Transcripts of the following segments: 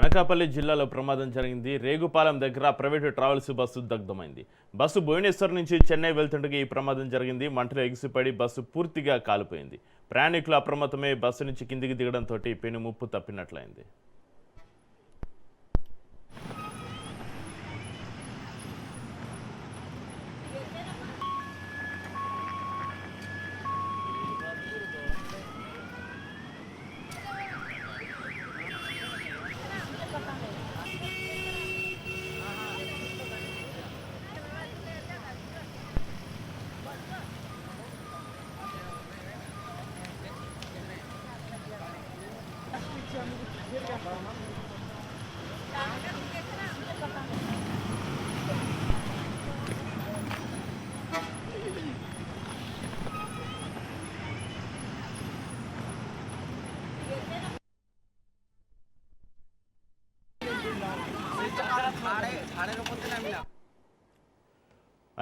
అనకాపల్లి జిల్లాలో ప్రమాదం జరిగింది. రేగుపాలెం దగ్గర ప్రైవేటు ట్రావెల్స్ బస్సు దగ్ధమైంది. బస్సు భువనేశ్వర్ నుంచి చెన్నై వెళ్తుండగా ఈ ప్రమాదం జరిగింది. మంటలు ఎగిసిపడి బస్సు పూర్తిగా కాలిపోయింది. ప్రయాణికులు అప్రమత్తమై బస్సు నుంచి కిందికి దిగడంతో పెను ముప్పు తప్పినట్లయింది.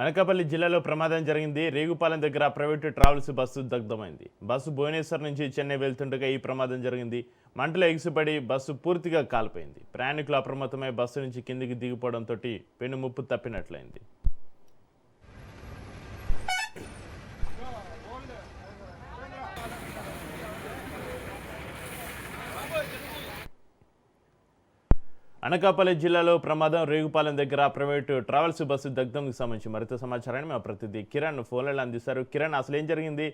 అనకాపల్లి జిల్లాలో ప్రమాదం జరిగింది. రేగుపాలెం దగ్గర ప్రైవేటు ట్రావెల్స్ బస్సు దగ్ధమైంది. బస్సు భువనేశ్వర్ నుంచి చెన్నై వెళ్తుండగా ఈ ప్రమాదం జరిగింది. మంటలు ఎగిసిపడి బస్సు పూర్తిగా కాలిపోయింది. ప్రయాణికులు అప్రమత్తమై బస్సు నుంచి కిందికి దిగిపోవడంతో పెను ముప్పు తప్పినట్లయింది. అనకాపల్లి జిల్లాలో ప్రమాదం. రేగుపాలెం దగ్గర ప్రైవేటు ట్రావెల్స్ బస్సు దగ్ధంకి సంబంధించి మరింత సమాచారాన్ని మా ప్రతినిధి కిరణ్ ఫోన్లలో అందిస్తారు. కిరణ్, అసలు ఏం జరిగింది?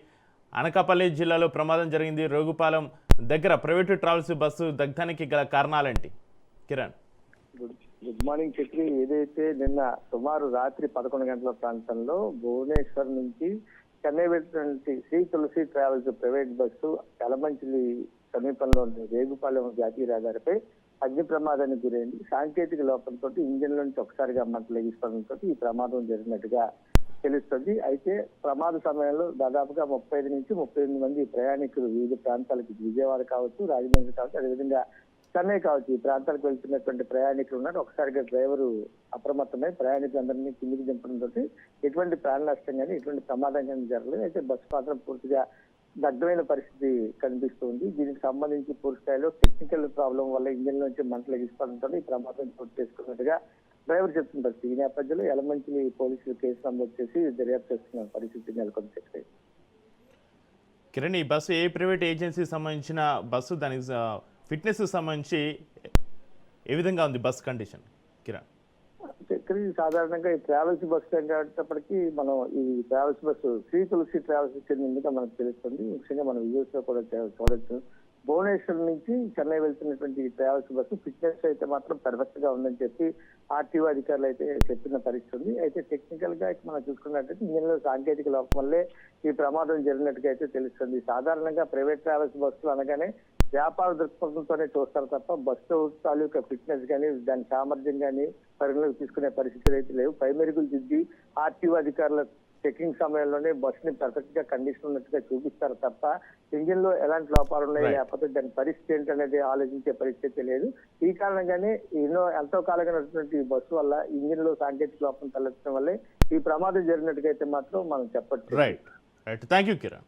అనకాపల్లి జిల్లాలో ప్రమాదం జరిగింది. రేగుపాలెం దగ్గర ప్రైవేటు ట్రావెల్స్ బస్సు దగ్ధానికి గల కారణాలేంటి? కిరణ్. Good morning Chakri. ఏదైతే నిన్న సుమారు రాత్రి 11 గంటల ప్రాంతంలో భువనేశ్వర్ నుంచి చెన్నై వెళ్తున్నటువంటి శ్రీ తులసి ట్రావెల్స్ ప్రైవేట్ బస్సు యలమంచిలి సమీపంలో రేగుపాలెం జాతీయ రహదారిపై అగ్ని ప్రమాదానికి గురైంది. సాంకేతిక లోపంతో ఇంజిన్ నుంచి ఒకసారిగా మంటలు ఎగిసిపడంతో ఈ ప్రమాదం జరిగినట్టుగా తెలుస్తుంది. అయితే ప్రమాద సమయంలో దాదాపుగా 35 నుంచి 38 మంది ప్రయాణికులు వివిధ ప్రాంతాలకి విజయవాడ కావచ్చు, రాజమండ్రి కావచ్చు, అదేవిధంగా చెన్నై కావచ్చు ఈ ప్రాంతాలకు వెళ్తున్నటువంటి ప్రయాణికులు ఉన్నారు. ఒకసారిగా డ్రైవరు అప్రమత్తమై ప్రయాణికులందరినీ కిందికి దింపడంతో ఎటువంటి ప్రాణ నష్టం కానీ ఎటువంటి ప్రమాదం కానీ జరగలేదు. అయితే బస్సు మాత్రం పూర్తిగా దగ్ధమైన పరిస్థితి కనిపిస్తుంది. దీనికి సంబంధించి పూర్తి స్థాయిలో టెక్నికల్ ప్రాబ్లం వల్ల ఇంజిన్ నుంచి మంటలు ఎగిసిపడంతో ఈ ప్రమాదం చోటు చేసుకున్నట్టుగా డ్రైవర్ చెప్తున్న పరిస్థితి. ఈ నేపథ్యంలో యలమంచిలి పోలీసులు కేసు నమోదు చేసి దర్యాప్తు చేస్తున్న పరిస్థితి నెలకొని చెప్పారు. కిరణ్, ఈ బస్సు ఏ ప్రైవేట్ ఏజెన్సీకి సంబంధించిన బస్సు? దానికి ఫిట్నెస్ సంబంధించి ఏ విధంగా ఉంది బస్ కండిషన్? కిరణ్. సాధారణంగా ఈ ట్రావెల్స్ బస్సు అనేటప్పటికీ మనం ఈ ట్రావెల్స్ బస్సు శ్రీ తులసి ట్రావెల్స్ చెందిందిగా మనకు తెలుస్తుంది. ముఖ్యంగా మనం విజువల్స్ లో కూడా చూడొచ్చు. భువనేశ్వర్ నుంచి చెన్నై వెళ్తున్నటువంటి ఈ ట్రావెల్స్ బస్సు ఫిట్నెస్ అయితే మాత్రం పర్ఫెక్ట్ గా ఉందని చెప్పి ఆర్టీఓ అధికారులు అయితే చెప్పిన పరిస్థితి ఉంది. అయితే టెక్నికల్ గా మనం చూసుకున్నట్టయితే ఇంజిన్ లో సాంకేతిక లోపం వల్లే ఈ ప్రమాదం జరిగినట్టుగా అయితే తెలుస్తుంది. సాధారణంగా ప్రైవేట్ ట్రావెల్స్ బస్సులు అనగానే వ్యాపార దృక్పథంతోనే చూస్తారు తప్ప బస్సు తాలూకా ఫిట్నెస్ కానీ దాని సామర్థ్యం కానీ పరిగణలోకి తీసుకునే పరిస్థితులు అయితే లేవు. పై మెరుగులు దిద్ది ఆర్టీఓ అధికారుల చెకింగ్ సమయంలోనే బస్సుని పర్ఫెక్ట్ గా కండిషన్ ఉన్నట్టుగా చూపిస్తారు తప్ప ఇంజిన్ లో ఎలాంటి లోపాలు ఉన్నాయి లేకపోతే దాని పరిస్థితి ఏంటనేది ఆలోచించే పరిస్థితి లేదు. ఈ కారణంగానే ఎంతో కాలంగా నడుస్తున్నటువంటి ఈ బస్సు వల్ల ఇంజిన్ లో సాంకేతిక లోపం తలెత్తడం వల్లే ఈ ప్రమాదం జరిగినట్టుగా అయితే మాత్రం మనం చెప్పచ్చు. రైట్. Thank you Kiran.